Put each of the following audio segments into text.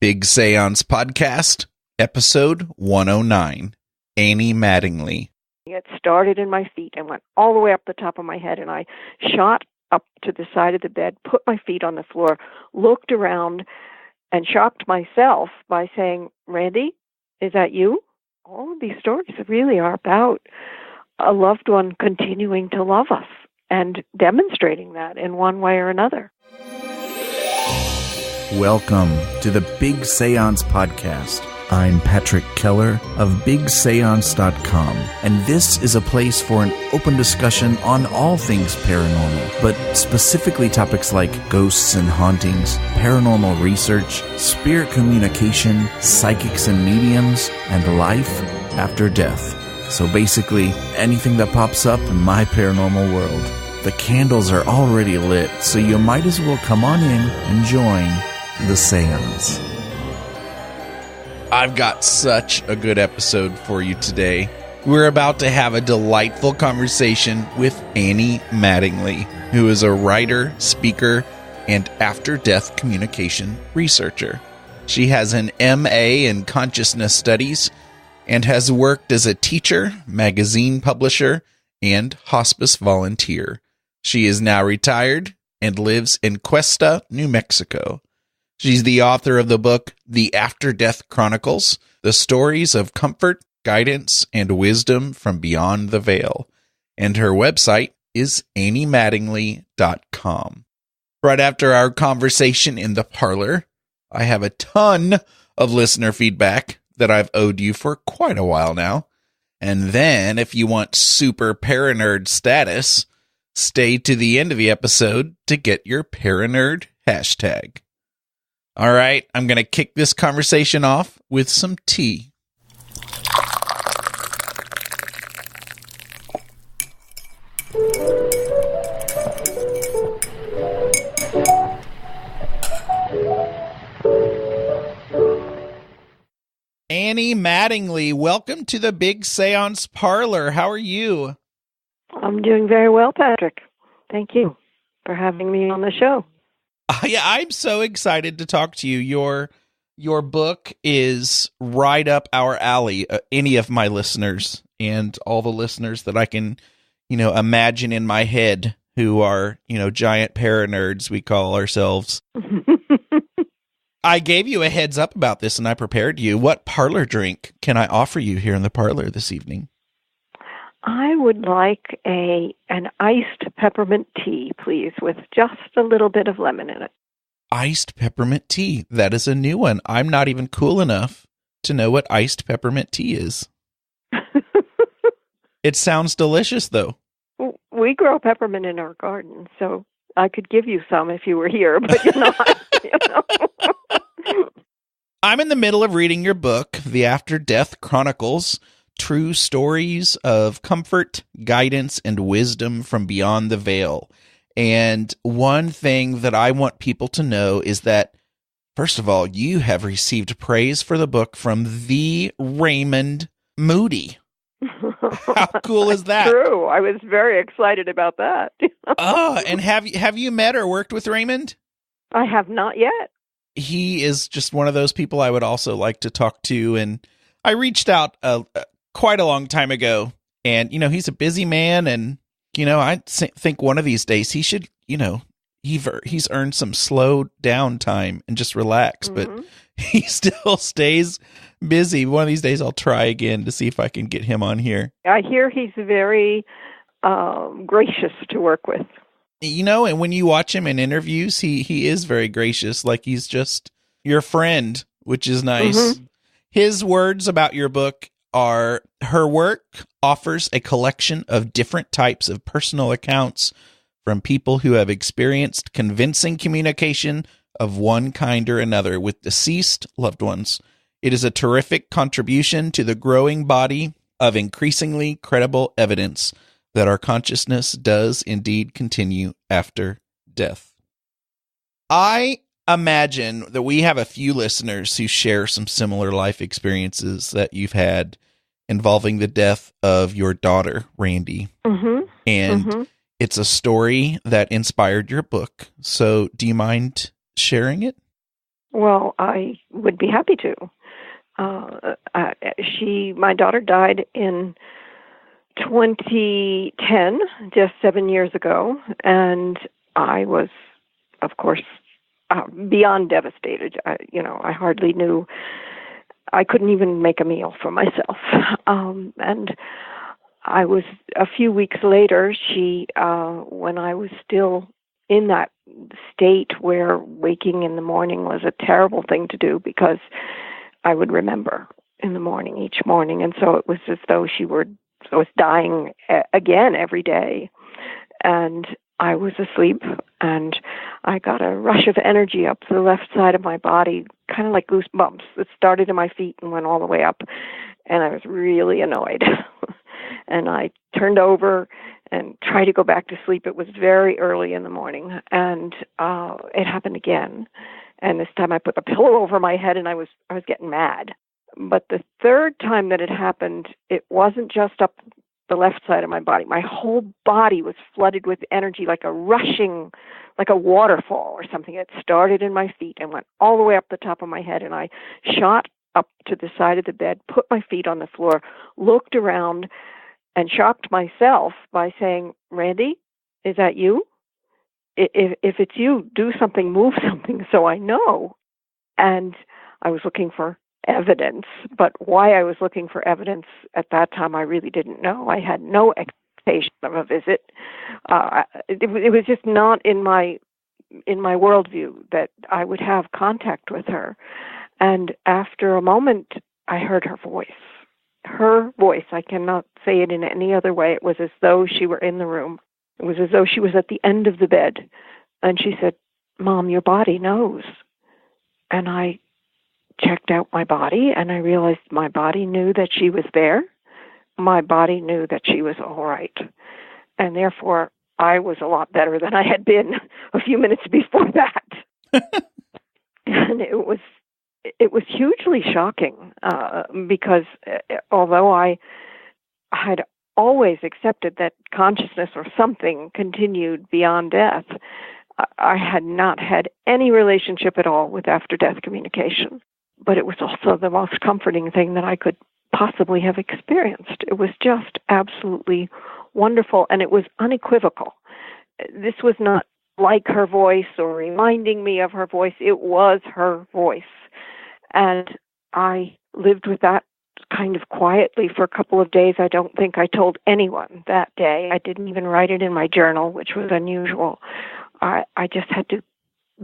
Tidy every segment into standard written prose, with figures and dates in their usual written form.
Big Seance Podcast, Episode 109, Annie Mattingley. It started in my feet and went all the way up the top of my head, and I shot up to the side of the bed, put my feet on the floor, looked around, and shocked myself by saying, "Randi, is that you?" All of these stories really are about a loved one continuing to love us and demonstrating that in one way or another. Welcome to the Big Seance Podcast. I'm Patrick Keller of BigSeance.com, and this is a place for an open discussion on all things paranormal, but specifically topics like ghosts and hauntings, paranormal research, spirit communication, psychics and mediums, and life after death. So basically, anything that pops up in my paranormal world. The candles are already lit, so you might as well come on in and join the seance. I've got such a good episode for you today. We're about to have a delightful conversation with Annie Mattingley, who is a writer, speaker, and after-death communication researcher. She has an MA in consciousness studies and has worked as a teacher, magazine publisher, and hospice volunteer. She is now retired and lives in Cuesta, New Mexico. She's the author of the book, The After Death Chronicles, the stories of comfort, guidance, and wisdom from beyond the veil. And her website is anniemattingley.com. Right after our conversation in the parlor, I have a ton of listener feedback that I've owed you for quite a while now. And then, if you want super Paranerd status, stay to the end of the episode to get your Paranerd Hashtag. All right, I'm going to kick this conversation off with some tea. Annie Mattingley, welcome to the Big Seance Parlor. How are you? I'm doing very well, Patrick. Thank you for having me on the show. Yeah, I'm so excited to talk to you. Your book is right up our alley. Any of my listeners and all the listeners that I can, imagine in my head who are, giant paranerds, we call ourselves. I gave you a heads up about this and I prepared you. What parlor drink can I offer you here in the parlor this evening? I would like an iced peppermint tea, please, with just a little bit of lemon in it. Iced peppermint tea. That is a new one. I'm not even cool enough to know what iced peppermint tea is. It sounds delicious, though. We grow peppermint in our garden, so I could give you some if you were here, but you're not. I'm in the middle of reading your book, The After Death Chronicles, True Stories of Comfort, Guidance, and Wisdom from Beyond the Veil. And one thing that I want people to know is that, first of all, you have received praise for the book from the Raymond Moody. How cool is that? True. I was very excited about that. And have you met or worked with Raymond? I have not yet. He is just one of those people I would also like to talk to. And I reached out quite a long time ago, and he's a busy man, and I think one of these days he should he's earned some slow down time and just relax. But he still stays busy. One of these days I'll try again to see if I can get him on here. I hear he's very gracious to work with. And when you watch him in interviews, he is very gracious, like he's just your friend, which is nice. His words about your book are, her work offers a collection of different types of personal accounts from people who have experienced convincing communication of one kind or another with deceased loved ones. It is a terrific contribution to the growing body of increasingly credible evidence that our consciousness does indeed continue after death. I imagine that we have a few listeners who share some similar life experiences that you've had involving the death of your daughter, Randi. And it's a story that inspired your book. So do you mind sharing it? Well, I would be happy to. My daughter died in 2010, just 7 years ago, and I was, of course, beyond devastated. I hardly knew. I couldn't even make a meal for myself. And I was, a few weeks later, when I was still in that state where waking in the morning was a terrible thing to do because I would remember in the morning, each morning. And so it was as though she was dying again every day. And I was asleep, and I got a rush of energy up the left side of my body, kind of like goosebumps. It started in my feet and went all the way up, and I was really annoyed. And I turned over and tried to go back to sleep. It was very early in the morning, and it happened again. And this time I put a pillow over my head, and I was getting mad. But the third time that it happened, it wasn't just up the left side of my body. My whole body was flooded with energy, like a rushing, like a waterfall or something. It started in my feet and went all the way up the top of my head, and I shot up to the side of the bed, put my feet on the floor, looked around, and shocked myself by saying, "Randi, is that you? If it's you, do something, move something so I know." And I was looking for evidence, but why I was looking for evidence at that time, I really didn't know. I had no expectation of a visit. It was just not in my worldview that I would have contact with her. And after a moment, I heard her voice. Her voice, I cannot say it in any other way. It was as though she were in the room. It was as though she was at the end of the bed. And she said, "Mom, your body knows." And I checked out my body, and I realized my body knew that she was there. My body knew that she was all right. And therefore, I was a lot better than I had been a few minutes before that. And it was hugely shocking because although I had always accepted that consciousness or something continued beyond death, I had not had any relationship at all with after-death communication. But it was also the most comforting thing that I could possibly have experienced. It was just absolutely wonderful, and it was unequivocal. This was not like her voice or reminding me of her voice. It was her voice. And I lived with that kind of quietly for a couple of days. I don't think I told anyone that day. I didn't even write it in my journal, which was unusual. I just had to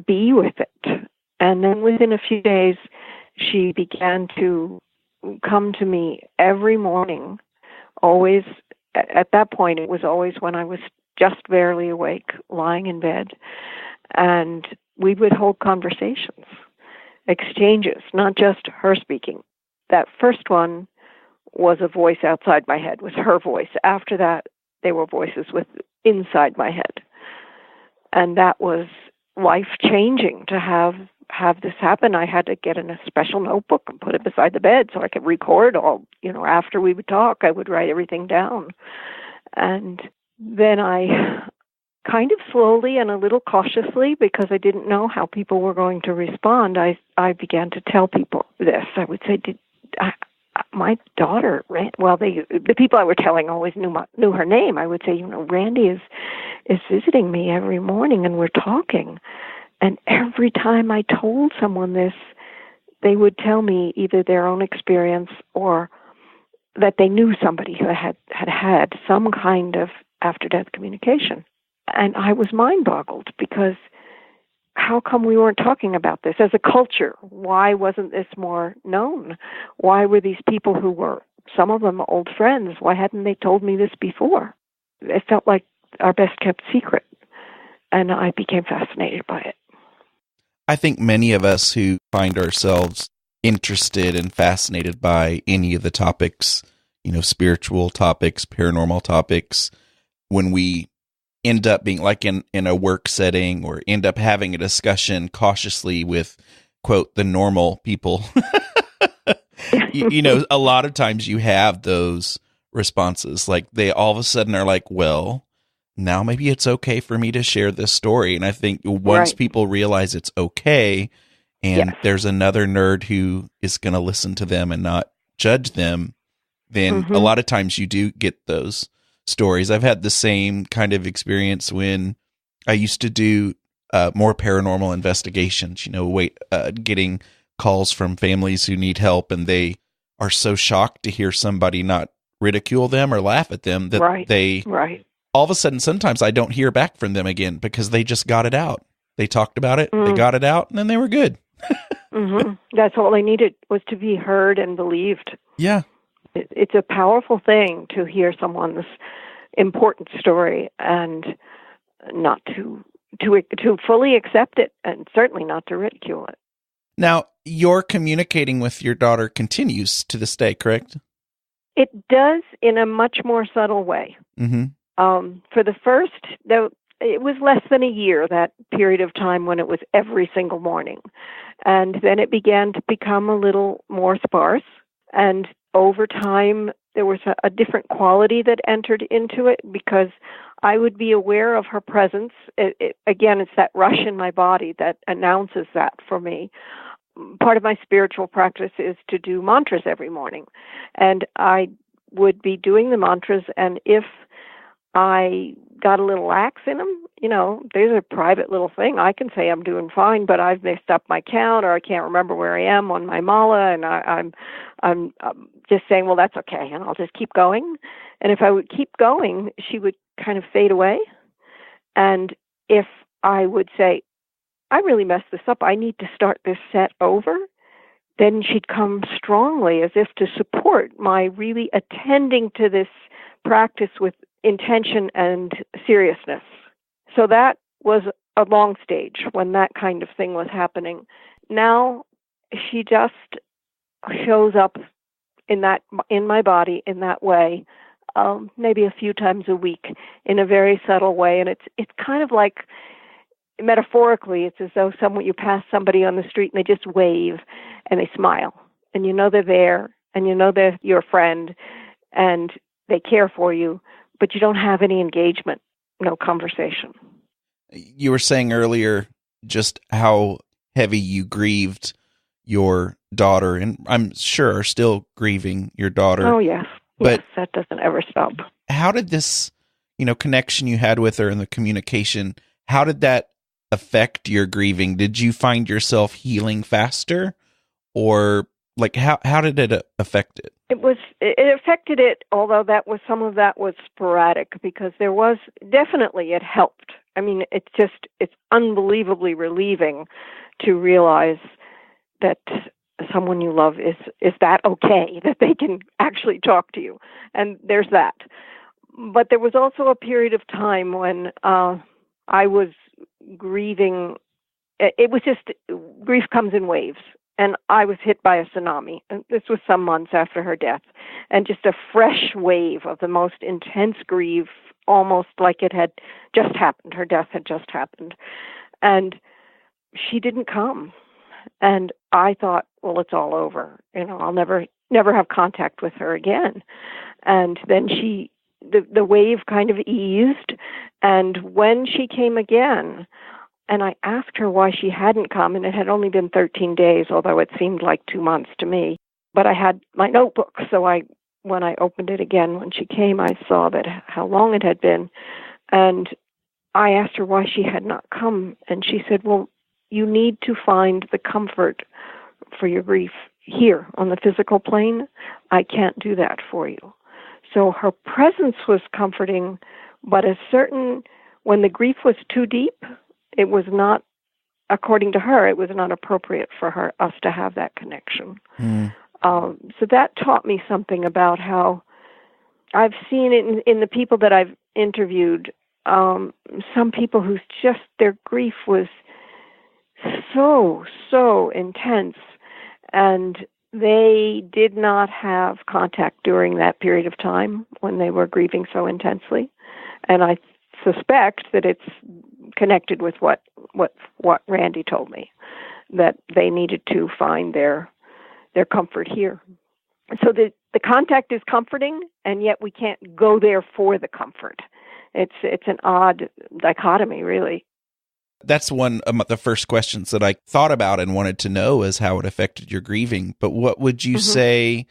be with it. And then within a few days, she began to come to me every morning, always. At that point, it was always when I was just barely awake, lying in bed. And we would hold conversations, exchanges, not just her speaking. That first one was a voice outside my head, was her voice. After that, they were voices inside my head. And that was life-changing to have this happen. I had to get in a special notebook and put it beside the bed so I could record all, after we would talk, I would write everything down. And then I kind of slowly and a little cautiously, because I didn't know how people were going to respond, I began to tell people this. I would say, my daughter, the people I were telling always knew her name. I would say, Randi is visiting me every morning and we're talking. And every time I told someone this, they would tell me either their own experience or that they knew somebody who had some kind of after-death communication. And I was mind-boggled because how come we weren't talking about this as a culture? Why wasn't this more known? Why were these people who were, some of them old friends, why hadn't they told me this before? It felt like our best-kept secret, and I became fascinated by it. I think many of us who find ourselves interested and fascinated by any of the topics, spiritual topics, paranormal topics, when we end up being like in a work setting or end up having a discussion cautiously with, quote, the normal people, a lot of times you have those responses. Like they all of a sudden are like, well, now maybe it's okay for me to share this story. And I think once people realize it's okay and Yes. there's another nerd who is going to listen to them and not judge them, then a lot of times you do get those stories. I've had the same kind of experience when I used to do more paranormal investigations, getting calls from families who need help, and they are so shocked to hear somebody not ridicule them or laugh at them that they all of a sudden, sometimes I don't hear back from them again because they just got it out. They talked about it, they got it out, and then they were good. That's all they needed, was to be heard and believed. Yeah. It's a powerful thing to hear someone's important story and not to fully accept it, and certainly not to ridicule it. Now, your communicating with your daughter continues to this day, correct? It does, in a much more subtle way. For the first, though, it was less than a year, that period of time when it was every single morning. And then it began to become a little more sparse. And over time, there was a different quality that entered into it, because I would be aware of her presence. Again, it's that rush in my body that announces that for me. Part of my spiritual practice is to do mantras every morning. And I would be doing the mantras, and if I got a little lax in them, there's a private little thing. I can say I'm doing fine, but I've messed up my count, or I can't remember where I am on my mala, and I'm just saying, well, that's okay, and I'll just keep going. And if I would keep going, she would kind of fade away. And if I would say, I really messed this up, I need to start this set over, then she'd come strongly, as if to support my really attending to this practice with intention and seriousness. So that was a long stage when that kind of thing was happening. Now she just shows up in my body in that way, maybe a few times a week in a very subtle way, and it's kind of like, metaphorically, it's as though you pass somebody on the street and they just wave and they smile, and they're there, and they're your friend, and they care for you, but you don't have any engagement, no conversation. You were saying earlier just how heavy you grieved your daughter, and I'm sure are still grieving your daughter. Oh, yes. But yes, that doesn't ever stop. How did this, connection you had with her and the communication, how did that affect your grieving? Did you find yourself healing faster, or how did it affect it? It affected it, although some of that was sporadic, because it helped. I mean, it's unbelievably relieving to realize that someone you love is that okay, that they can actually talk to you. And there's that. But there was also a period of time when I was grieving. It was just, grief comes in waves. And I was hit by a tsunami. And this was some months after her death. And just a fresh wave of the most intense grief, almost like it had just happened. Her death had just happened. And she didn't come. And I thought, well, it's all over. I'll never have contact with her again. And then the wave kind of eased. And when she came again, and I asked her why she hadn't come, and it had only been 13 days, although it seemed like 2 months to me. But I had my notebook, so when I opened it again when she came, I saw how long it had been. And I asked her why she had not come, and she said, well, you need to find the comfort for your grief here on the physical plane. I can't do that for you. So her presence was comforting, but when the grief was too deep, it was not, according to her, it was not appropriate for us to have that connection. So that taught me something about how I've seen it in the people that I've interviewed, some people whose just their grief was so intense, and they did not have contact during that period of time when they were grieving so intensely. And I suspect that it's connected with what Randi told me, that they needed to find their comfort here. So the contact is comforting, and yet we can't go there for the comfort. It's an odd dichotomy, really. That's one of the first questions that I thought about and wanted to know is how it affected your grieving. But what would you say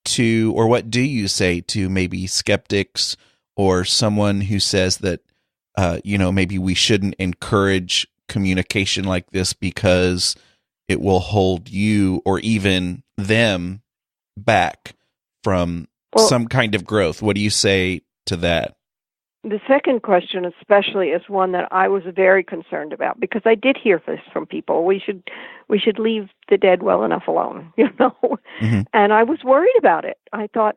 to, or what do you say to maybe skeptics or someone who says that, maybe we shouldn't encourage communication like this because it will hold you or even them back from some kind of growth? What do you say to that? The second question especially is one that I was very concerned about because I did hear this from people. We should leave the dead well enough alone, And I was worried about it. I thought,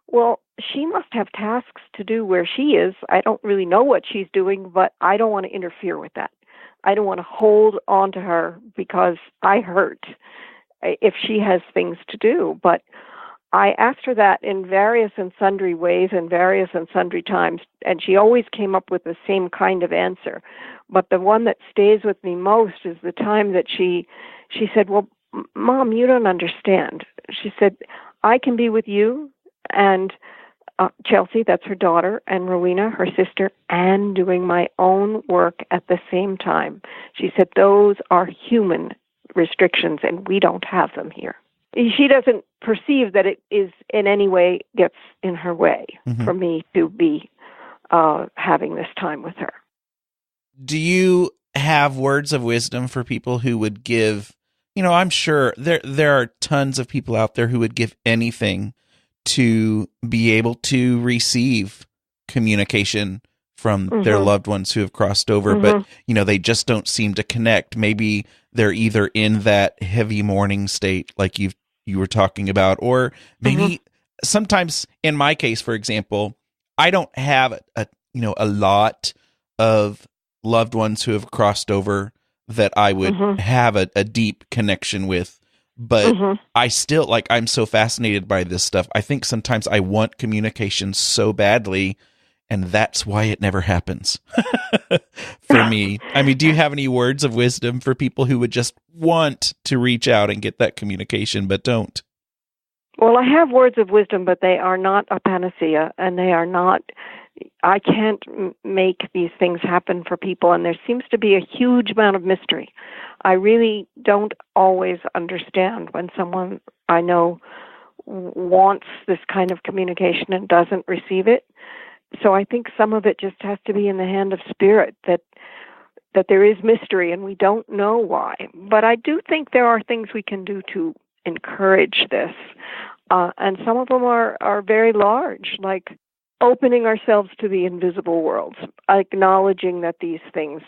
well, she must have tasks to do where she is. I don't really know what she's doing, but I don't want to interfere with that. I don't want to hold on to her because I hurt if she has things to do. But I asked her that in various and sundry ways and various and sundry times, and she always came up with the same kind of answer. But the one that stays with me most is the time that she said, well, Mom, you don't understand. She said, I can be with you and Chelsea, that's her daughter, and Rowena, her sister, and doing my own work at the same time. She said, those are human restrictions, and we don't have them here. She doesn't perceive that it is in any way gets in her way for me to be having this time with her. Do you have words of wisdom for people who would give, I'm sure there are tons of people out there who would give anything to be able to receive communication from their loved ones who have crossed over, but, they just don't seem to connect. Maybe they're either in that heavy mourning state like you were talking about, or maybe sometimes in my case, for example, I don't have a lot of loved ones who have crossed over that I would have a deep connection with, but I still, I'm so fascinated by this stuff. I think sometimes I want communication so badly, and that's why it never happens for me. I mean, do you have any words of wisdom for people who would just want to reach out and get that communication, but don't? Well, I have words of wisdom, but they are not a panacea, and they are not, I can't make these things happen for people, and there seems to be a huge amount of mystery. I really don't always understand when someone I know wants this kind of communication and doesn't receive it. So I think some of it just has to be in the hand of spirit, that there is mystery and we don't know why. But I do think there are things we can do to encourage this. And some of them are very large, like opening ourselves to the invisible worlds, acknowledging that these things,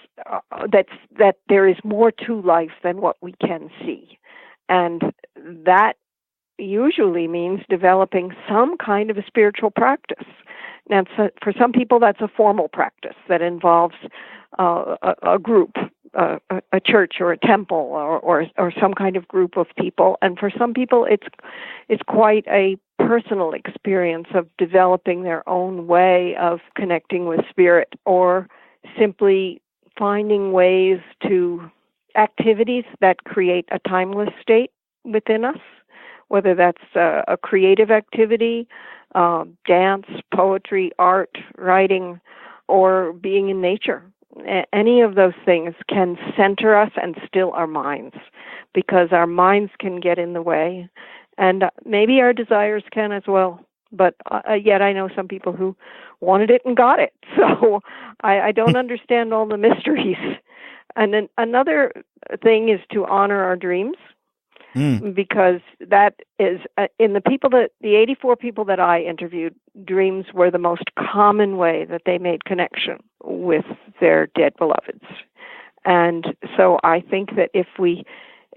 that there is more to life than what we can see. And that usually means developing some kind of a spiritual practice. Now, for some people, that's a formal practice that involves a group, a church or a temple, or some kind of group of people. And for some people, it's quite a personal experience of developing their own way of connecting with spirit, or simply finding ways to activities that create a timeless state within us, whether that's a creative activity, dance, poetry, art, writing, or being in nature. Any of those things can center us and still our minds, because our minds can get in the way, and maybe our desires can as well. But yet I know some people who wanted it and got it. So I don't understand all the mysteries. And then another thing is to honor our dreams. Because that is, in the 84 people that I interviewed, dreams were the most common way that they made connection with their dead beloveds. And so I think that if we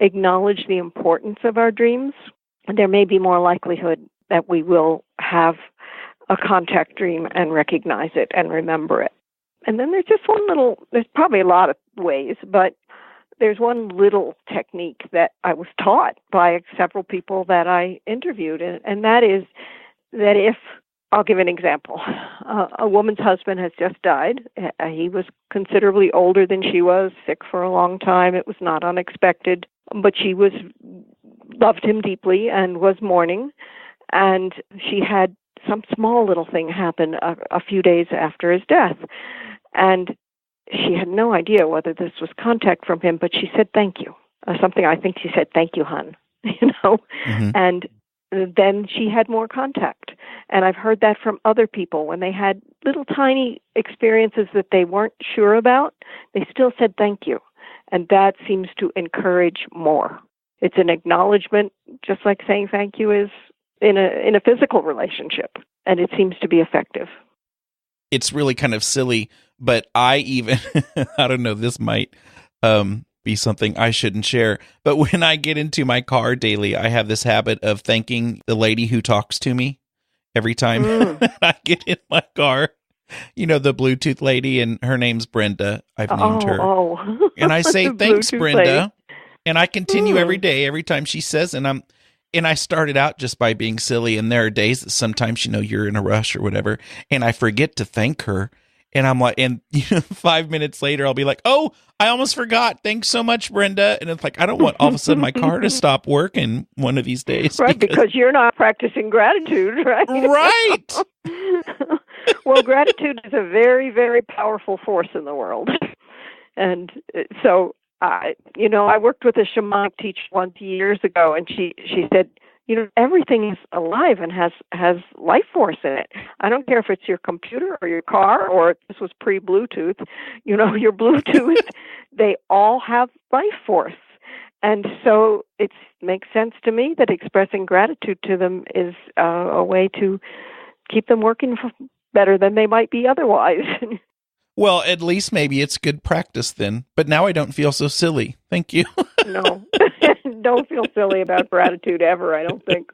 acknowledge the importance of our dreams, there may be more likelihood that we will have a contact dream and recognize it and remember it. And then there's just there's probably a lot of ways, but there's one little technique that I was taught by several people that I interviewed, and that is that if, I'll give an example, a woman's husband has just died. He was considerably older than she was, sick for a long time. It was not unexpected, but she loved him deeply and was mourning, and she had some small little thing happen a few days after his death. And she had no idea whether this was contact from him, but she said, "Thank you." Something I think she said, "Thank you, hon." And then she had more contact. And I've heard that from other people. When they had little tiny experiences that they weren't sure about, they still said thank you. And that seems to encourage more. It's an acknowledgement, just like saying thank you is in a physical relationship. And it seems to be effective. It's really kind of silly, but I even, I don't know, this might be something I shouldn't share. But when I get into my car daily, I have this habit of thanking the lady who talks to me every time I get in my car. You know, the Bluetooth lady, and her name's Brenda. I've named her. And I say, "Thanks, Brenda." Lady. And I continue every day, every time she says, and I started out just by being silly. And there are days that sometimes, you're in a rush or whatever, and I forget to thank her. And I'm like, 5 minutes later, I'll be like, "Oh, I almost forgot. Thanks so much, Brenda." And it's like, I don't want all of a sudden my car to stop working one of these days. Right, because you're not practicing gratitude, right? Right. Well, gratitude is a very, very powerful force in the world. And so, I worked with a shamanic teacher once years ago, and she said, everything is alive and has life force in it. I don't care if it's your computer or your car, or this was pre-Bluetooth, your Bluetooth, they all have life force. And so it makes sense to me that expressing gratitude to them is a way to keep them working better than they might be otherwise. Well, at least maybe it's good practice then. But now I don't feel so silly. Thank you. No, don't feel silly about gratitude ever, I don't think.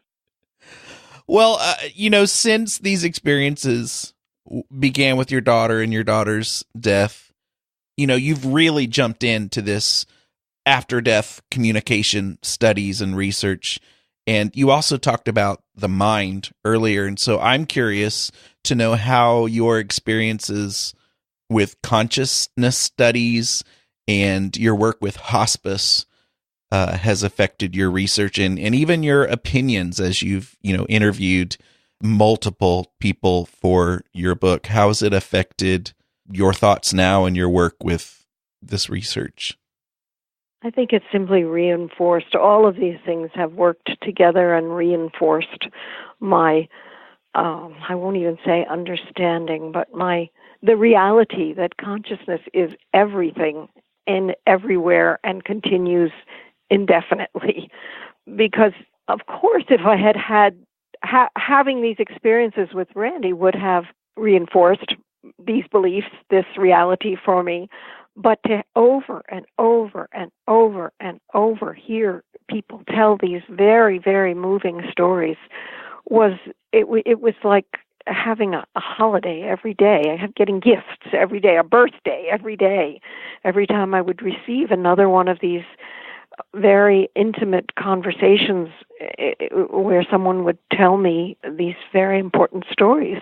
Well, since these experiences began with your daughter and your daughter's death, you've really jumped into this after-death communication studies and research. And you also talked about the mind earlier. And so I'm curious to know how your experiences with consciousness studies and your work with hospice has affected your research and even your opinions as you've, interviewed multiple people for your book. How has it affected your thoughts now and your work with this research? I think it's simply reinforced. All of these things have worked together and reinforced my, I won't even say understanding, but the reality that consciousness is everything and everywhere and continues indefinitely. Because, of course, if I had having these experiences with Randi would have reinforced these beliefs, this reality for me. But to over and over and over and over hear people tell these very, very moving stories was like having a holiday every day. I had getting gifts every day, a birthday every day. Every time I would receive another one of these very intimate conversations where someone would tell me these very important stories.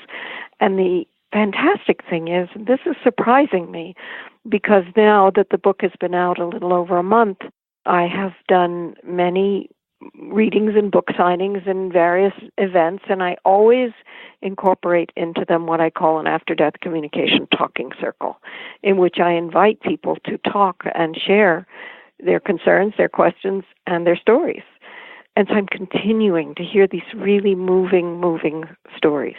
And the fantastic thing is, and this is surprising me, because now that the book has been out a little over a month, I have done many readings and book signings and various events, and I always incorporate into them what I call an after-death communication talking circle, in which I invite people to talk and share their concerns, their questions, and their stories. And so I'm continuing to hear these really moving stories.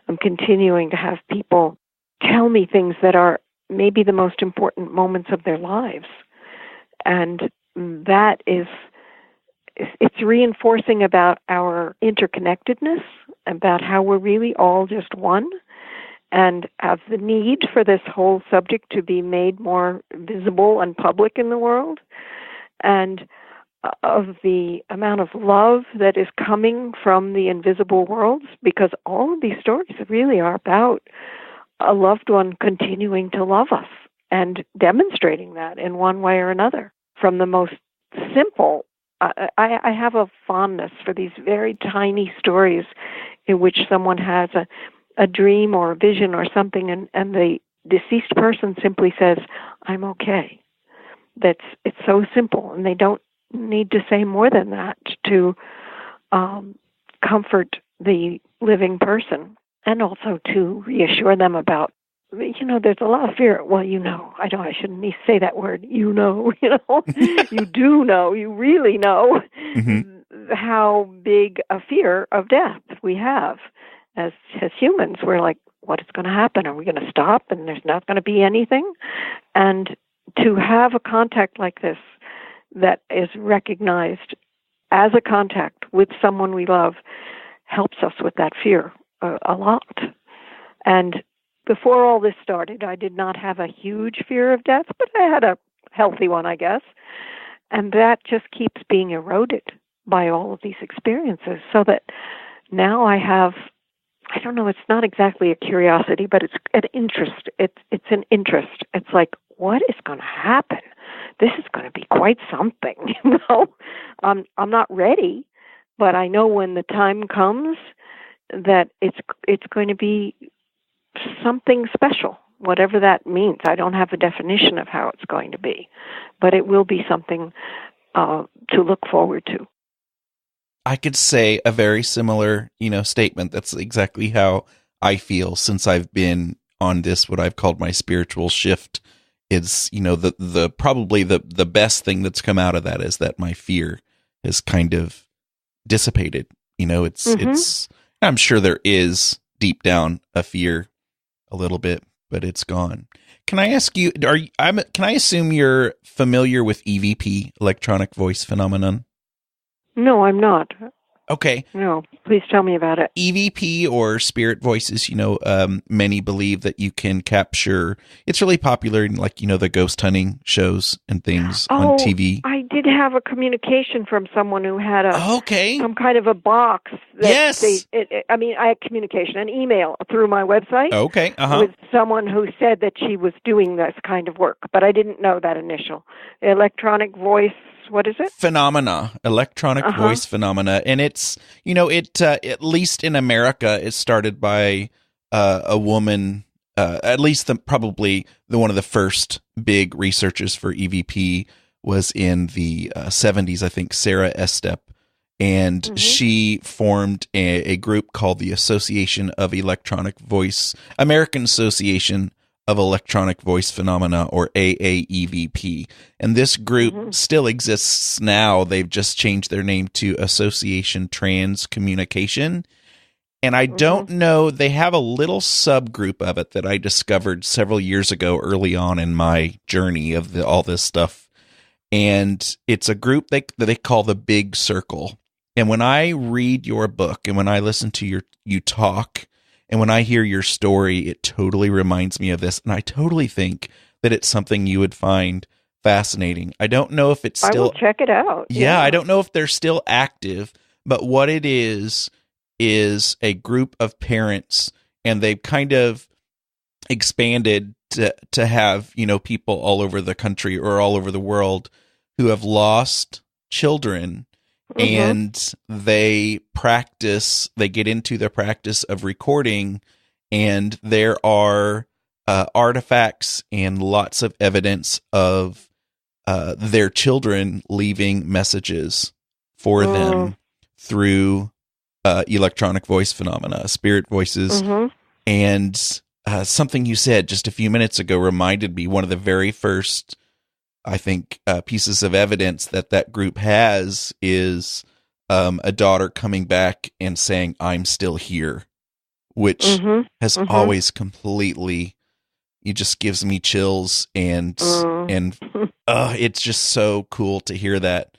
I'm continuing to have people tell me things that are maybe the most important moments of their lives. And that is, it's reinforcing about our interconnectedness, about how we're really all just one, and of the need for this whole subject to be made more visible and public in the world, and of the amount of love that is coming from the invisible worlds, because all of these stories really are about a loved one continuing to love us and demonstrating that in one way or another. From the most simple, I have a fondness for these very tiny stories in which someone has a dream or a vision or something, and the deceased person simply says, "I'm okay." It's so simple, and they don't need to say more than that to comfort the living person, and also to reassure them about there's a lot of fear. Well, I shouldn't say that word. You do know, you really know how big a fear of death we have as humans. We're like, what is going to happen? Are we going to stop and there's not going to be anything? And to have a contact like this that is recognized as a contact with someone we love helps us with that fear a lot. And before all this started, I did not have a huge fear of death, but I had a healthy one, I guess. And that just keeps being eroded by all of these experiences, so that now I have, I don't know, it's not exactly a curiosity, but it's an interest. It's an interest. It's like, what is going to happen? This is going to be quite something, I'm not ready, but I know when the time comes that it's going to be something special, whatever that means. I don't have a definition of how it's going to be, but it will be something to look forward to. I could say a very similar, statement. That's exactly how I feel since I've been on this, what I've called my spiritual shift. It's, the probably the best thing that's come out of that is that my fear has kind of dissipated. It's, I'm sure there is deep down a fear a little bit, but it's gone. Can I ask you, can I assume you're familiar with EVP, electronic voice phenomenon? No, I'm not. Okay. No, please tell me about it. EVP, or spirit voices, many believe that you can capture. It's really popular in the ghost hunting shows and things on TV. I did have a communication from someone who had some kind of a box. Yes. I had communication, an email through my website. Okay. With someone who said that she was doing this kind of work, but I didn't know that initial. Electronic voice. What is it? Phenomena, electronic voice phenomena. And it's, at least in America, it started by a woman, at least probably one of the first big researchers for EVP was in the 70s, I think, Sarah Estep. And she formed a group called the Association of American Association of Electronic Voice Phenomena, or AA-EVP. And this group still exists now. They've just changed their name to Association TransCommunication. And I don't know, they have a little subgroup of it that I discovered several years ago early on in my journey of all this stuff. And it's a group that they call the Big Circle. And when I read your book and when I listen to you talk, and when I hear your story, it totally reminds me of this. And I totally think that it's something you would find fascinating. I don't know if it's still... I will check it out. Yeah, I don't know if they're still active, but what it is a group of parents, and they've kind of expanded to have, people all over the country or all over the world who have lost children. And they get into the practice of recording, and there are artifacts and lots of evidence of their children leaving messages for them through electronic voice phenomena, spirit voices. And something you said just a few minutes ago reminded me, one of the very first, I think, pieces of evidence that group has is a daughter coming back and saying, "I'm still here," which has always completely, it just gives me chills, and it's just so cool to hear that.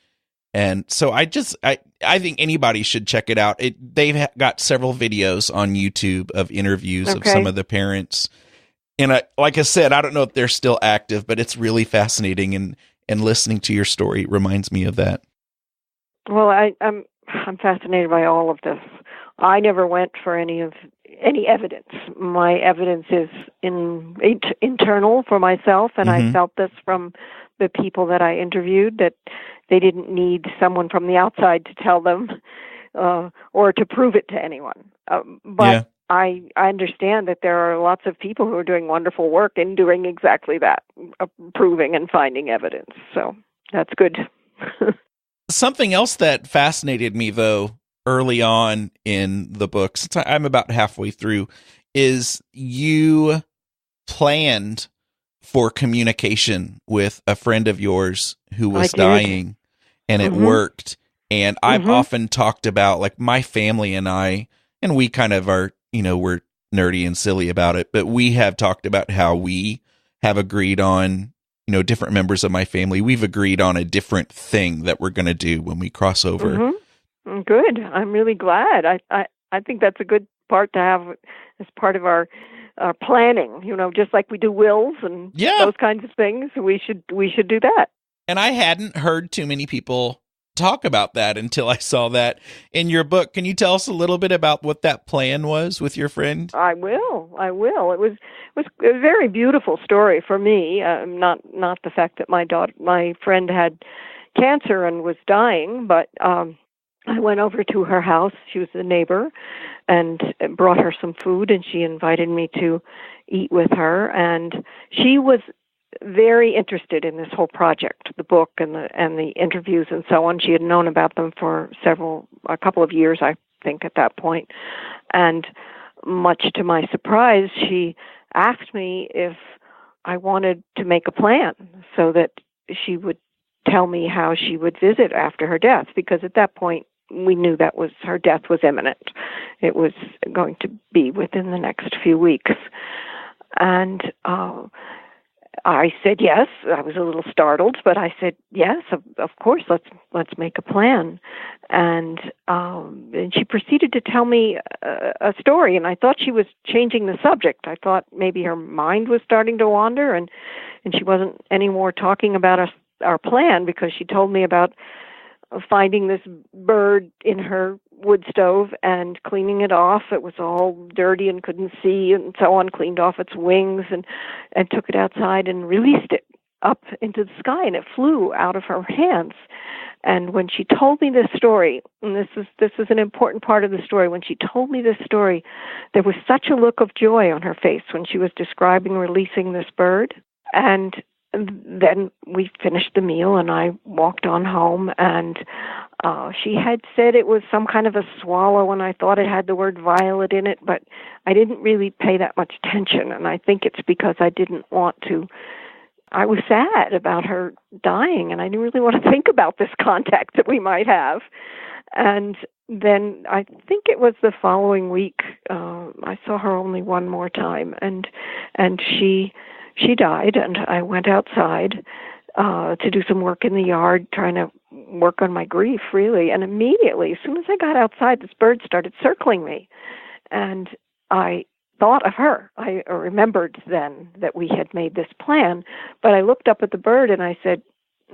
And so I think anybody should check it out. They've got several videos on YouTube of interviews of some of the parents. And like I said, I don't know if they're still active, but it's really fascinating, and listening to your story reminds me of that. Well, I'm fascinated by all of this. I never went for any evidence. My evidence is internal for myself, and I felt this from the people that I interviewed, that they didn't need someone from the outside to tell them or to prove it to anyone. But I understand that there are lots of people who are doing wonderful work in doing exactly that, proving and finding evidence. So that's good. Something else that fascinated me, though, early on in the book, since I'm about halfway through, is you planned for communication with a friend of yours who was I did. dying, and it worked. And I've often talked about, like, my family and I, and we kind of are, we're nerdy and silly about it, but we have talked about how we have agreed on, different members of my family, we've agreed on a different thing that we're going to do when we cross over. Good. I'm really glad. I think that's a good part to have as part of our planning, just like we do wills and those kinds of things. We should do that. And I hadn't heard too many people talk about that until I saw that in your book. Can you tell us a little bit about what that plan was with your friend? I will. It was a very beautiful story for me. Not the fact that my friend had cancer and was dying, but I went over to her house. She was a neighbor, and brought her some food, and she invited me to eat with her. And she was very interested in this whole project, the book and the interviews and so on. She had known about them for a couple of years, I think, at that point. And much to my surprise, she asked me if I wanted to make a plan so that she would tell me how she would visit after her death, because at that point we knew that her death was imminent. It was going to be within the next few weeks. And I said yes. I was a little startled, but I said yes, of course. Let's make a plan. And she proceeded to tell me a story, and I thought she was changing the subject. I thought maybe her mind was starting to wander, and she wasn't anymore talking about our plan, because she told me about finding this bird in her wood stove and cleaning it off. It was all dirty and couldn't see and so on, cleaned off its wings and took it outside and released it up into the sky, and it flew out of her hands. And when she told me this story, and this is an important part of the story, when she told me this story, there was such a look of joy on her face when she was describing releasing this bird. And then we finished the meal, and I walked on home, and she had said it was some kind of a swallow, and I thought it had the word violet in it, but I didn't really pay that much attention, and I think it's because I didn't want to. I was sad about her dying, and I didn't really want to think about this contact that we might have. And then I think it was the following week, I saw her only one more time, and she died, and I went outside to do some work in the yard, trying to work on my grief, really. And immediately, as soon as I got outside, this bird started circling me. And I thought of her. I remembered then that we had made this plan, but I looked up at the bird and I said,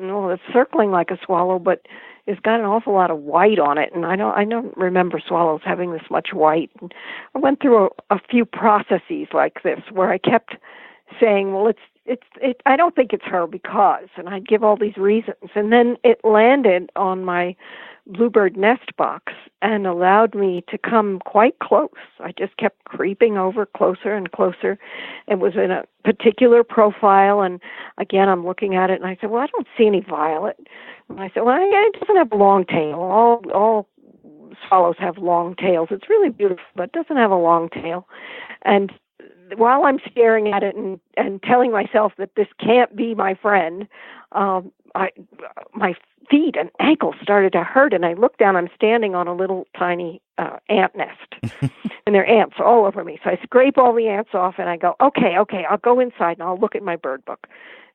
"No, it's circling like a swallow, but it's got an awful lot of white on it, and I don't remember swallows having this much white." And I went through a few processes like this where I kept saying, "Well, I don't think it's her because," and I'd give all these reasons. And then it landed on my bluebird nest box and allowed me to come quite close. I just kept creeping over closer and closer. It was in a particular profile, and again, I'm looking at it, and I said, "Well, I don't see any violet." And I said, "Well, it doesn't have a long tail. All swallows have long tails. It's really beautiful, but it doesn't have a long tail." And while I'm staring at it and telling myself that this can't be my friend, my feet and ankles started to hurt, and I looked down. I'm standing on a little tiny ant nest, and there are ants all over me. So I scrape all the ants off, and I go, okay, I'll go inside, and I'll look at my bird book.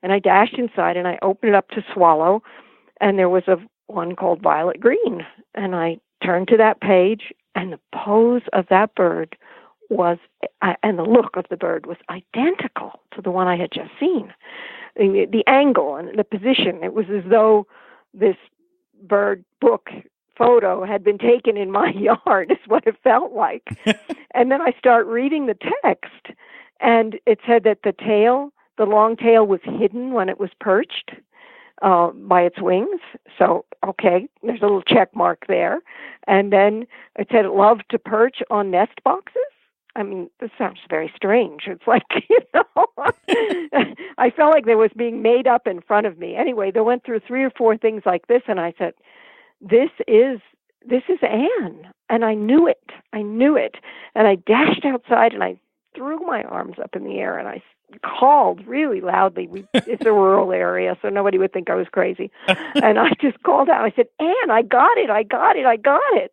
And I dashed inside, and I opened it up to swallow, and there was one called Violet Green. And I turned to that page, and the pose of that bird and the look of the bird was identical to the one I had just seen. The angle and the position, it was as though this bird book photo had been taken in my yard, is what it felt like. And then I start reading the text, and it said that the long tail was hidden when it was perched by its wings. So, okay, there's a little check mark there. And then it said it loved to perch on nest boxes. I mean, this sounds very strange. It's like, I felt like there was being made up in front of me. Anyway, they went through 3 or 4 things like this, and I said, this is Anne. And I knew it. And I dashed outside, and I threw my arms up in the air, and I called really loudly. It's a rural area, so nobody would think I was crazy. And I just called out. I said, Anne, I got it.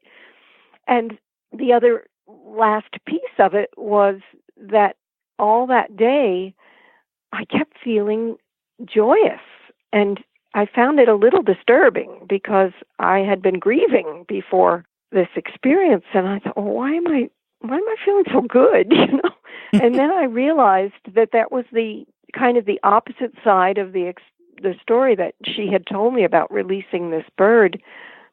And the other last piece of it was that all that day, I kept feeling joyous. And I found it a little disturbing because I had been grieving before this experience. And I thought, why am I feeling so good? And then I realized that was the kind of the opposite side of the story that she had told me about releasing this bird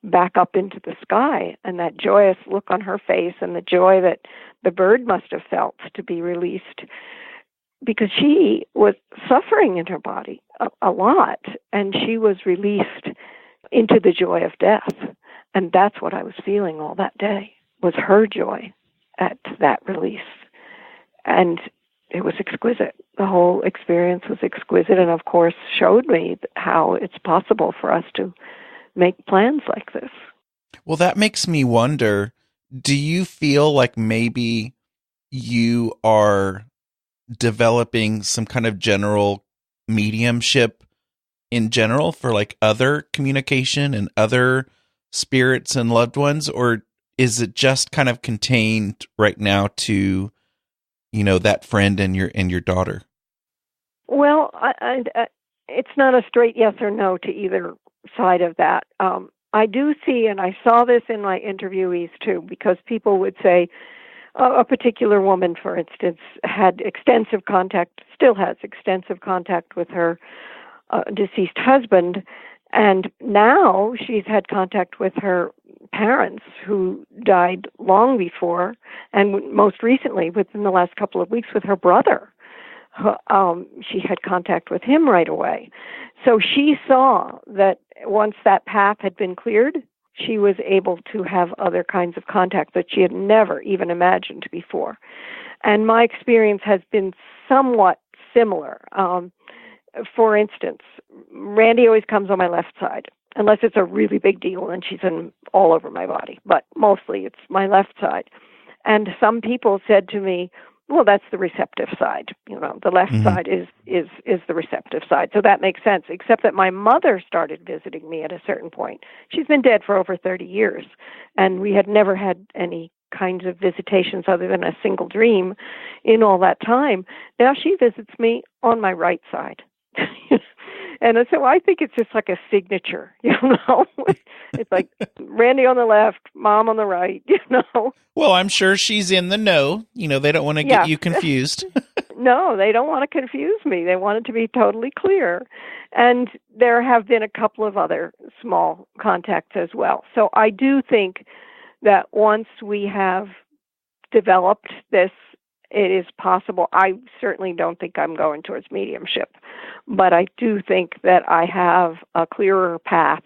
back up into the sky, and that joyous look on her face and the joy that the bird must have felt to be released, because she was suffering in her body a lot, and she was released into the joy of death. And that's what I was feeling all that day, was her joy at that release. And it was exquisite. The whole experience was exquisite, and of course showed me how it's possible for us to make plans like this. Well, that makes me wonder, do you feel like maybe you are developing some kind of general mediumship in general for like other communication and other spirits and loved ones, or is it just kind of contained right now to, that friend and your daughter? Well, it's not a straight yes or no to either side of that. I do see, and I saw this in my interviewees too, because people would say a particular woman, for instance, had extensive contact, still has extensive contact with her deceased husband, and now she's had contact with her parents who died long before, and most recently, within the last couple of weeks, with her brother. She had contact with him right away. So she saw that once that path had been cleared, she was able to have other kinds of contact that she had never even imagined before. And my experience has been somewhat similar. For instance, Randi always comes on my left side, unless it's a really big deal and she's all over my body. But mostly it's my left side. And some people said to me, well, that's the receptive side. The left side is the receptive side. So that makes sense, except that my mother started visiting me at a certain point. She's been dead for over 30 years, and we had never had any kinds of visitations other than a single dream in all that time. Now she visits me on my right side. And so I think it's just like a signature, It's like Randi on the left, Mom on the right, Well, I'm sure she's in the know. They don't want to get you confused. No, they don't want to confuse me. They want it to be totally clear. And there have been a couple of other small contacts as well. So I do think that once we have developed this, it is possible. I certainly don't think I'm going towards mediumship, but I do think that I have a clearer path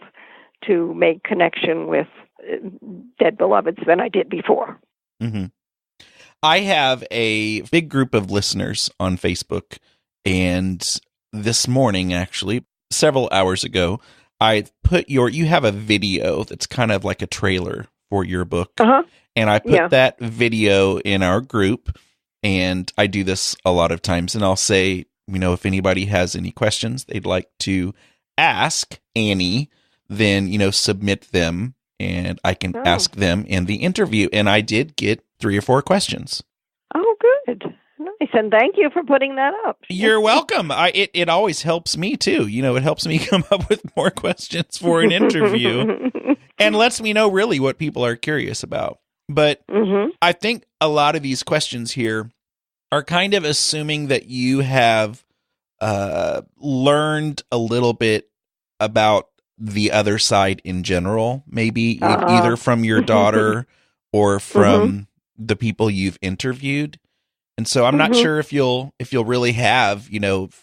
to make connection with dead beloveds than I did before. Mm-hmm. I have a big group of listeners on Facebook, and this morning, actually, several hours ago, I put you have a video that's kind of like a trailer for your book, and I put that video in our group. And I do this a lot of times, and I'll say, if anybody has any questions they'd like to ask Annie, then, submit them, and I can ask them in the interview. And I did get 3 or 4 questions. Oh, good. Nice. And thank you for putting that up. You're welcome. It always helps me, too. It helps me come up with more questions for an interview and lets me know really what people are curious about. But I think a lot of these questions here are kind of assuming that you have learned a little bit about the other side in general, maybe either from your daughter or from the people you've interviewed. And so I'm not sure if you'll really have,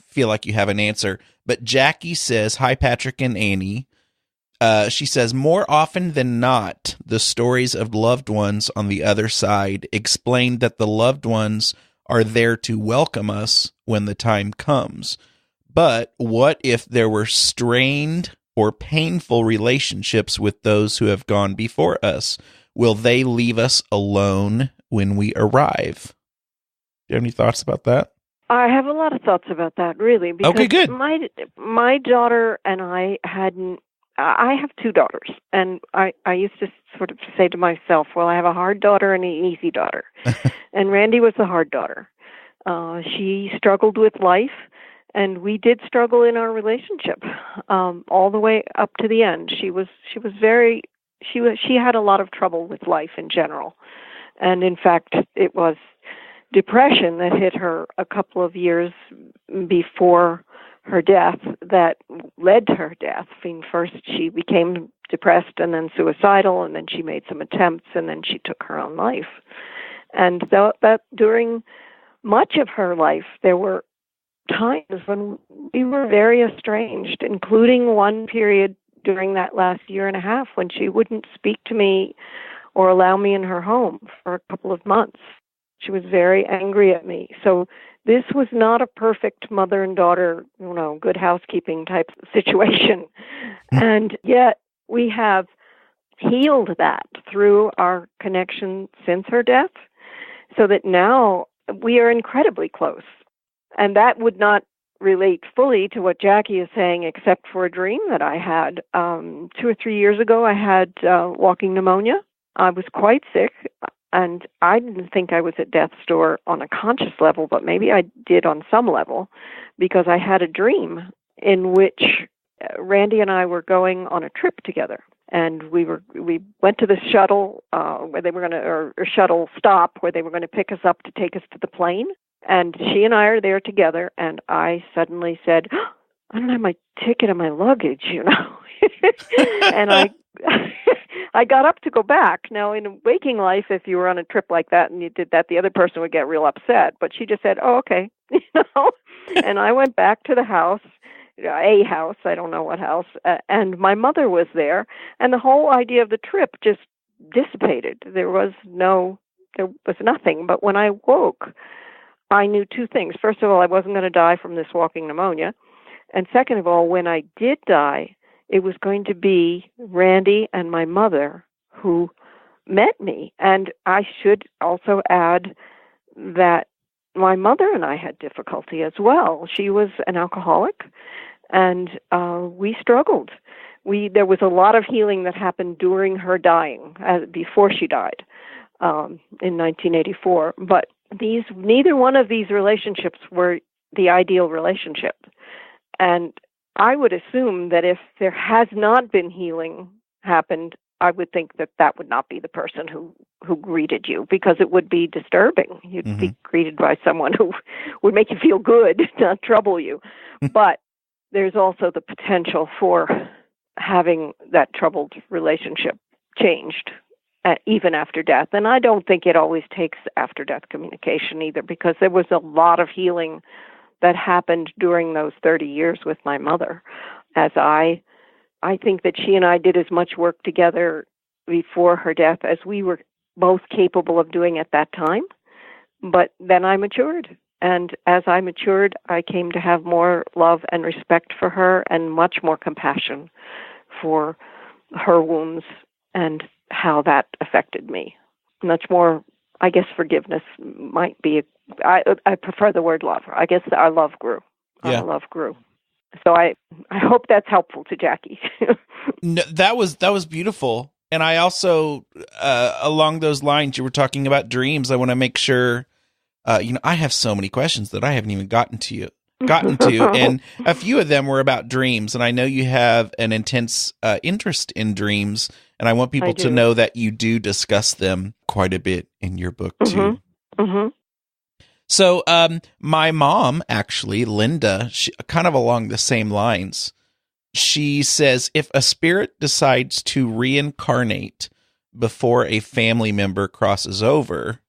feel like you have an answer. But Jackie says, hi, Patrick and Annie. She says, more often than not, the stories of loved ones on the other side explain that the loved ones are there to welcome us when the time comes. But what if there were strained or painful relationships with those who have gone before us? Will they leave us alone when we arrive? Do you have any thoughts about that? I have a lot of thoughts about that, really. Because okay, good. My daughter and I hadn't. I have two daughters, and I used to sort of say to myself, well, I have a hard daughter and an easy daughter. And Randi was the hard daughter. She struggled with life, and we did struggle in our relationship all the way up to the end. She had a lot of trouble with life in general. And in fact, it was depression that hit her a couple of years before her death that led to her death. I mean, first she became depressed and then suicidal, and then she made some attempts, and then she took her own life. And that during much of her life, there were times when we were very estranged, including one period during that last year and a half when she wouldn't speak to me or allow me in her home for a couple of months. She was very angry at me. So this was not a perfect mother and daughter, good housekeeping type situation. And yet we have healed that through our connection since her death, so that now we are incredibly close. And that would not relate fully to what Jackie is saying, except for a dream that I had. 2 or 3 years ago, I had walking pneumonia. I was quite sick, and I didn't think I was at death's door on a conscious level, but maybe I did on some level, because I had a dream in which Randi and I were going on a trip together. And we went to the shuttle where they were going to, or shuttle stop where they were going to pick us up to take us to the plane. And she and I are there together, and I suddenly said, I don't have my ticket and my luggage, And I got up to go back. Now, in waking life, if you were on a trip like that and you did that, the other person would get real upset. But she just said, oh, okay. And I went back to the house, a house, I don't know what house, and my mother was there. And the whole idea of the trip just dissipated. There was nothing. But when I woke, I knew two things. First of all, I wasn't going to die from this walking pneumonia. And second of all, when I did die, it was going to be Randi and my mother who met me. And I should also add that my mother and I had difficulty as well. She was an alcoholic, and we struggled. There was a lot of healing that happened during her dying, before she died in 1984. But neither one of these relationships were the ideal relationship. And I would assume that if there has not been healing happened, I would think that would not be the person who greeted you, because it would be disturbing. You'd be greeted by someone who would make you feel good, not trouble you. But there's also the potential for having that troubled relationship changed, even after death. And I don't think it always takes after-death communication either, because there was a lot of healing that happened during those 30 years with my mother, as I think that she and I did as much work together before her death as we were both capable of doing at that time. But then I matured. And as I matured, I came to have more love and respect for her and much more compassion for her wounds and how that affected me. Much more, I guess, forgiveness might be, I prefer the word love. I guess our love grew. Yeah. Our love grew. So I hope that's helpful to Jackie. No, that was beautiful. And I also, along those lines, you were talking about dreams. I want to make sure, I have so many questions that I haven't even gotten to. And a few of them were about dreams. And I know you have an intense interest in dreams. And I want people to know that you do discuss them quite a bit in your book, too. Mm-hmm. So my mom, actually, Linda, she, kind of along the same lines, she says, if a spirit decides to reincarnate before a family member crosses over,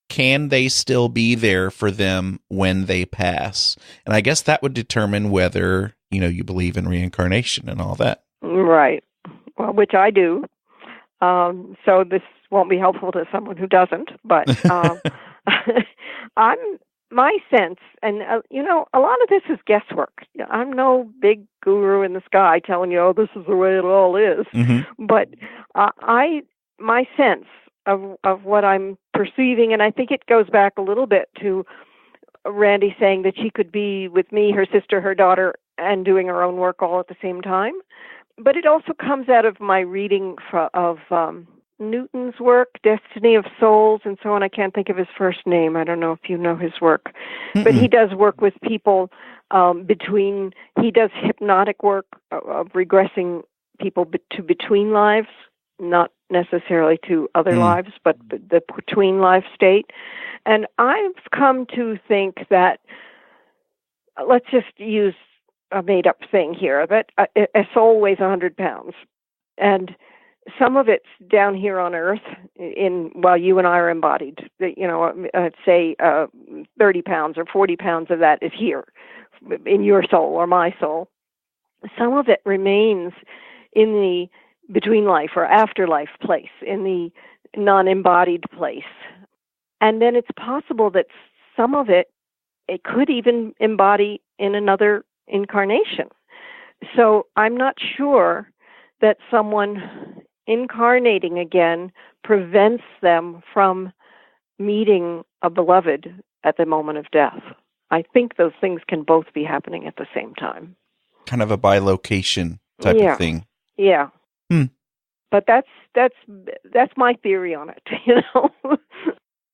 can they still be there for them when they pass? And I guess that would determine whether, you believe in reincarnation and all that. Right. Well, which I do. So this won't be helpful to someone who doesn't, but my sense, and a lot of this is guesswork. I'm no big guru in the sky telling you, oh, this is the way it all is. Mm-hmm. But my sense of what I'm perceiving, and I think it goes back a little bit to Randi saying that she could be with me, her sister, her daughter, and doing her own work all at the same time. But it also comes out of my reading of Newton's work, Destiny of Souls, and so on. I can't think of his first name. I don't know if you know his work. But he does work with people he does hypnotic work of regressing people to between lives, not necessarily to other lives, but the between life state. And I've come to think that, let's just use a made-up thing here, that a soul weighs 100 pounds. And some of it's down here on Earth while you and I are embodied. Say 30 pounds or 40 pounds of that is here in your soul or my soul. Some of it remains in the between life or afterlife place, in the non-embodied place. And then it's possible that some of it could even embody in another incarnation. So I'm not sure that someone incarnating again prevents them from meeting a beloved at the moment of death. I think those things can both be happening at the same time. Kind of a bilocation type of thing. Yeah. But that's my theory on it,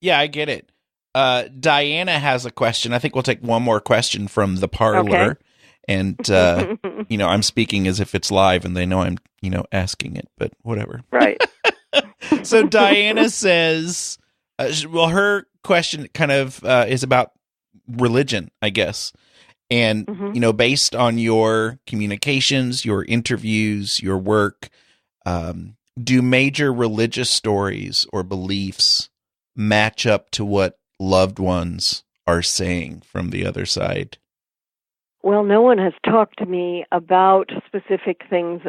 Yeah, I get it. Diana has a question. I think we'll take one more question from the parlor. Okay. And, I'm speaking as if it's live and they know I'm, asking it, but whatever. Right. So Diana says, her question kind of is about religion, I guess. And, based on your communications, your interviews, your work, do major religious stories or beliefs match up to what loved ones are saying from the other side? Well, no one has talked to me about specific things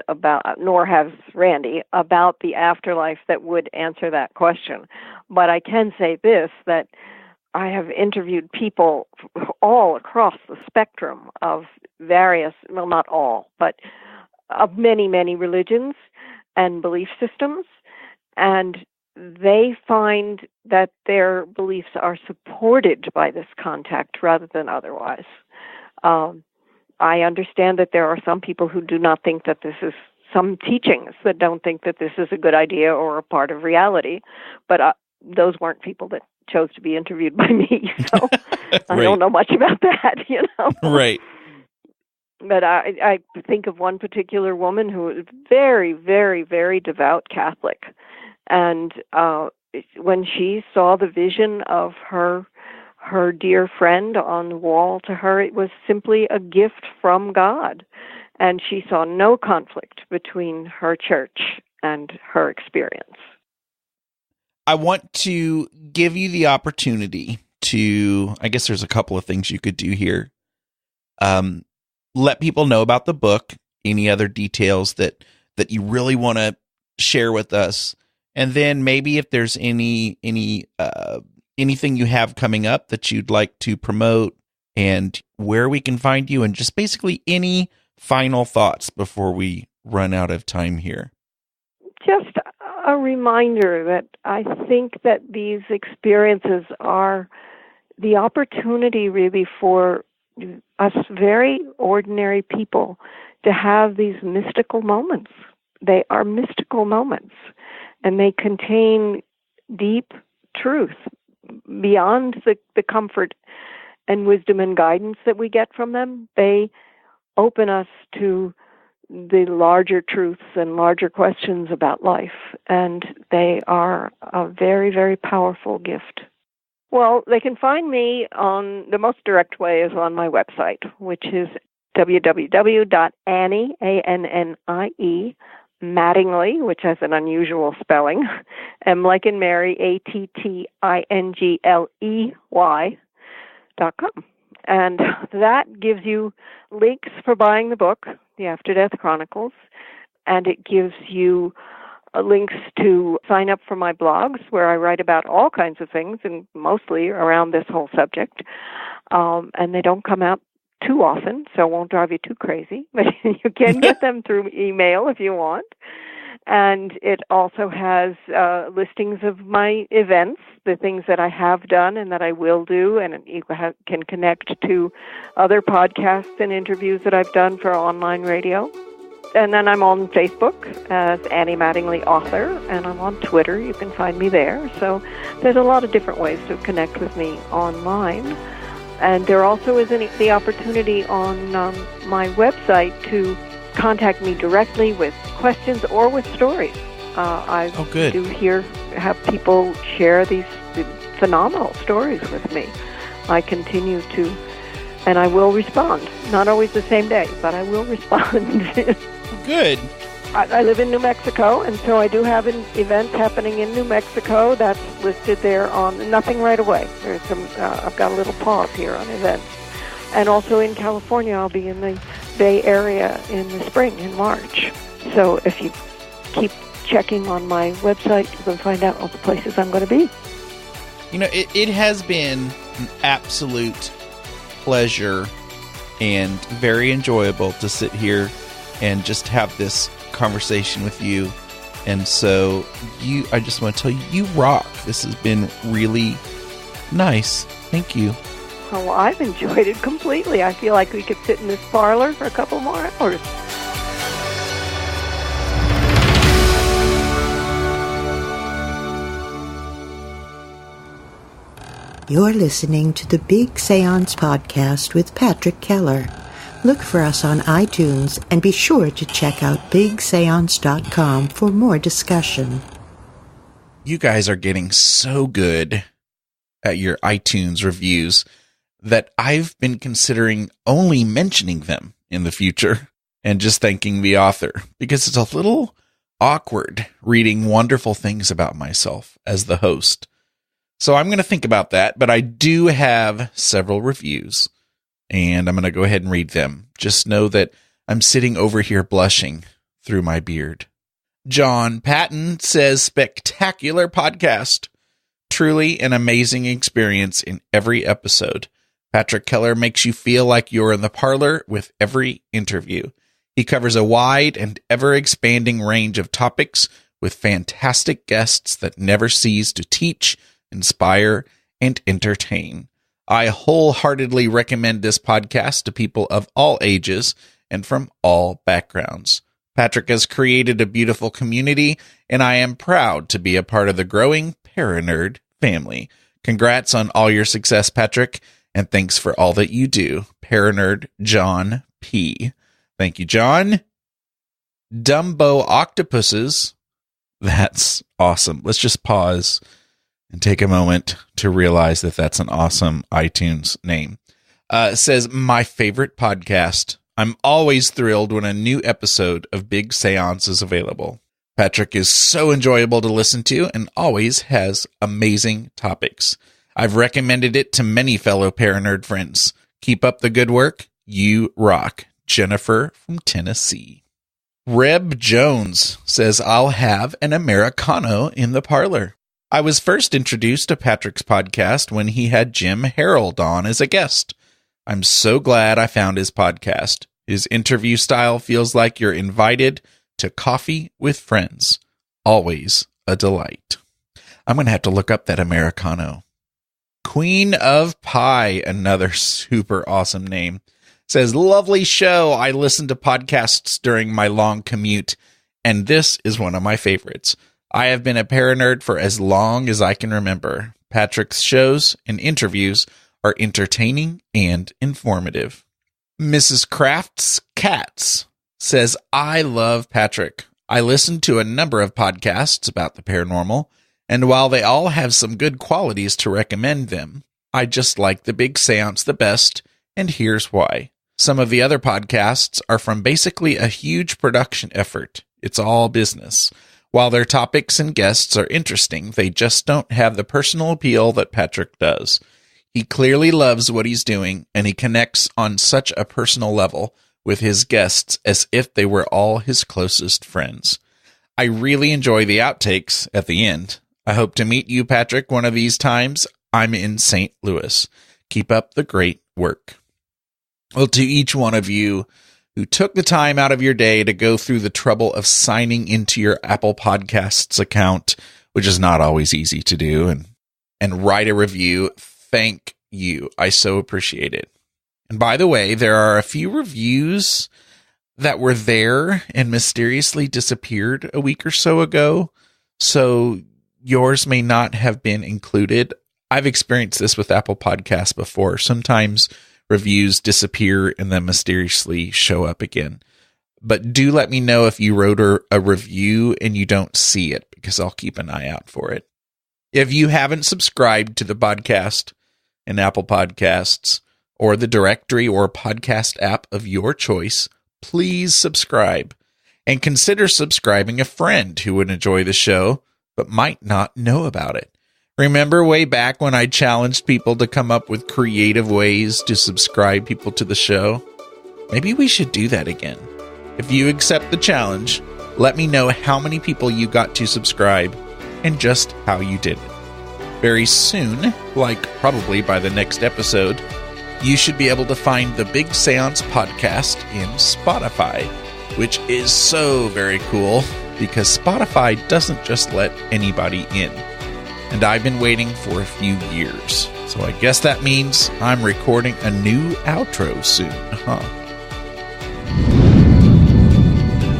nor has Randi, about the afterlife that would answer that question. But I can say this, that I have interviewed people all across the spectrum of various, well, not all, but of many, many religions and belief systems, and they find that their beliefs are supported by this contact rather than otherwise. I understand that there are some people who do not think that this is some teachings that don't think that this is a good idea or a part of reality, but those weren't people that chose to be interviewed by me, so Right. I don't know much about that, Right. But I think of one particular woman who was very, very, very devout Catholic, and when she saw the vision of her dear friend on the wall to her, it was simply a gift from God. And she saw no conflict between her church and her experience. I want to give you the opportunity to, I guess there's a couple of things you could do here. Let people know about the book, any other details that you really want to share with us. And then maybe if there's anything you have coming up that you'd like to promote and where we can find you, and just basically any final thoughts before we run out of time here. Just a reminder that I think that these experiences are the opportunity really for us very ordinary people to have these mystical moments. They are mystical moments, and they contain deep truth beyond the comfort and wisdom and guidance that we get from them. They open us to the larger truths and larger questions about life, and they are a very, very powerful gift. Well, they can find me on the most direct way is on my website, which is www.annie, A-N-N-I-E, Mattingley, which has an unusual spelling, M like in Mary, ATTINGLEY.com. And that gives you links for buying the book, The After Death Chronicles, and it gives you links to sign up for my blogs, where I write about all kinds of things, and mostly around this whole subject. And they don't come out too often, so it won't drive you too crazy, but you can get them through email if you want. And it also has listings of my events, the things that I have done and that I will do, and you can connect to other podcasts and interviews that I've done for online radio. And then I'm on Facebook as Annie Mattingley Author, and I'm on Twitter. You can find me there. So there's a lot of different ways to connect with me online. And there also is the opportunity on my website to contact me directly with questions or with stories. I do have people share these phenomenal stories with me. I continue to, and I will respond. Not always the same day, but I will respond. Good. I live in New Mexico, and so I do have events happening in New Mexico. That's listed there on Nothing Right Away. There's some. I've got a little pause here on events, and also in California, I'll be in the Bay Area in the spring, in March. So if you keep checking on my website, you can find out all the places I'm going to be. You know, it has been an absolute pleasure and very enjoyable to sit here and just have this conversation with you. And so I just want to tell you, you rock. This has been really nice. Thank you. Oh, well, I've enjoyed it completely. I feel like we could sit in this parlor for a couple more hours. You're listening to the Big Seance Podcast with Patrick Keller. Look for us on iTunes and be sure to check out bigseance.com for more discussion. You guys are getting so good at your iTunes reviews that I've been considering only mentioning them in the future and just thanking the author, because it's a little awkward reading wonderful things about myself as the host. So I'm going to think about that, but I do have several reviews, and I'm going to go ahead and read them. Just know that I'm sitting over here blushing through my beard. John Patton says, spectacular podcast. Truly an amazing experience in every episode. Patrick Keller makes you feel like you're in the parlor with every interview. He covers a wide and ever-expanding range of topics with fantastic guests that never cease to teach, inspire, and entertain. I wholeheartedly recommend this podcast to people of all ages and from all backgrounds. Patrick has created a beautiful community, and I am proud to be a part of the growing Paranerd family. Congrats on all your success, Patrick, and thanks for all that you do. Paranerd John P. Thank you, John. Dumbo Octopuses. That's awesome. Let's just pause and take a moment to realize that that's an awesome iTunes name. Says, my favorite podcast. I'm always thrilled when a new episode of Big Seance is available. Patrick is so enjoyable to listen to and always has amazing topics. I've recommended it to many fellow Paranerd friends. Keep up the good work. You rock. Jennifer from Tennessee. Reb Jones says, I'll have an Americano in the parlor. I was first introduced to Patrick's podcast when he had Jim Harold on as a guest. I'm so glad I found his podcast. His interview style feels like you're invited to coffee with friends. Always a delight. I'm going to have to look up that Americano. Queen of Pie, another super awesome name, says, lovely show. I listen to podcasts during my long commute, and this is one of my favorites. I have been a Paranerd for as long as I can remember. Patrick's shows and interviews are entertaining and informative. Mrs. Kraft's Cats says, I love Patrick. I listen to a number of podcasts about the paranormal, and while they all have some good qualities to recommend them, I just like the Big Seance the best, and here's why. Some of the other podcasts are from basically a huge production effort. It's all business. While their topics and guests are interesting, they just don't have the personal appeal that Patrick does. He clearly loves what he's doing, and he connects on such a personal level with his guests as if they were all his closest friends. I really enjoy the outtakes at the end. I hope to meet you, Patrick, one of these times. I'm in St. Louis. Keep up the great work. Well, to each one of you who took the time out of your day to go through the trouble of signing into your Apple Podcasts account, which is not always easy to do, and write a review. Thank you. I so appreciate it. And by the way, there are a few reviews that were there and mysteriously disappeared a week or so ago, so yours may not have been included. I've experienced this with Apple Podcasts before. Sometimes reviews disappear and then mysteriously show up again. But do let me know if you wrote a review and you don't see it, because I'll keep an eye out for it. If you haven't subscribed to the podcast in Apple Podcasts or the directory or podcast app of your choice, please subscribe, and consider subscribing a friend who would enjoy the show but might not know about it. Remember way back when I challenged people to come up with creative ways to subscribe people to the show? Maybe we should do that again. If you accept the challenge, let me know how many people you got to subscribe and just how you did it. Very soon, like probably by the next episode, you should be able to find the Big Seance podcast in Spotify, which is so very cool because Spotify doesn't just let anybody in. And I've been waiting for a few years. So I guess that means I'm recording a new outro soon, huh?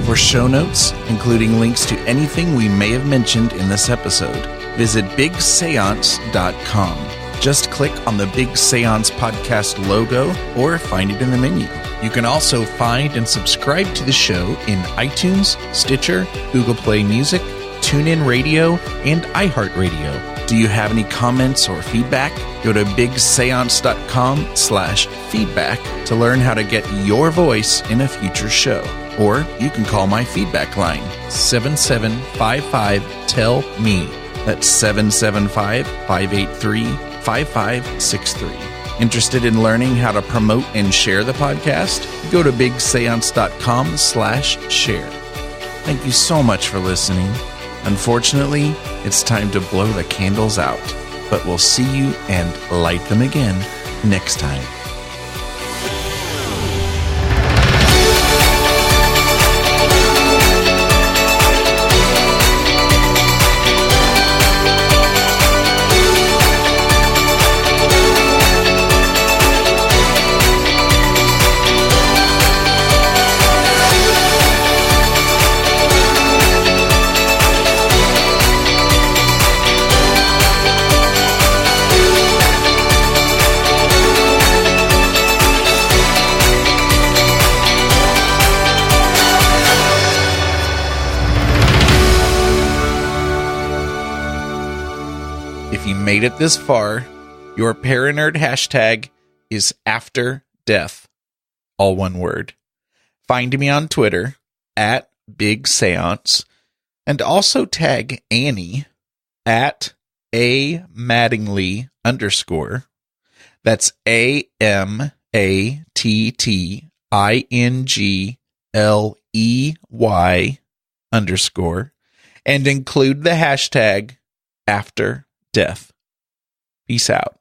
For show notes, including links to anything we may have mentioned in this episode, visit bigseance.com. Just click on the Big Seance podcast logo or find it in the menu. You can also find and subscribe to the show in iTunes, Stitcher, Google Play Music, TuneIn Radio, and iHeartRadio. Do you have any comments or feedback? Go to bigseance.com/feedback to learn how to get your voice in a future show. Or you can call my feedback line, 7755-TELL-ME. That's 775-583-5563. Interested in learning how to promote and share the podcast? Go to bigseance.com/share. Thank you so much for listening. Unfortunately, it's time to blow the candles out, but we'll see you and light them again next time. If you made it this far, your Paranerd hashtag is After Death, all one word. Find me on Twitter at Big Seance, and also tag Annie at A-Mattingley _. That's AMATTINGLEY _, and include the hashtag After Death. Peace out.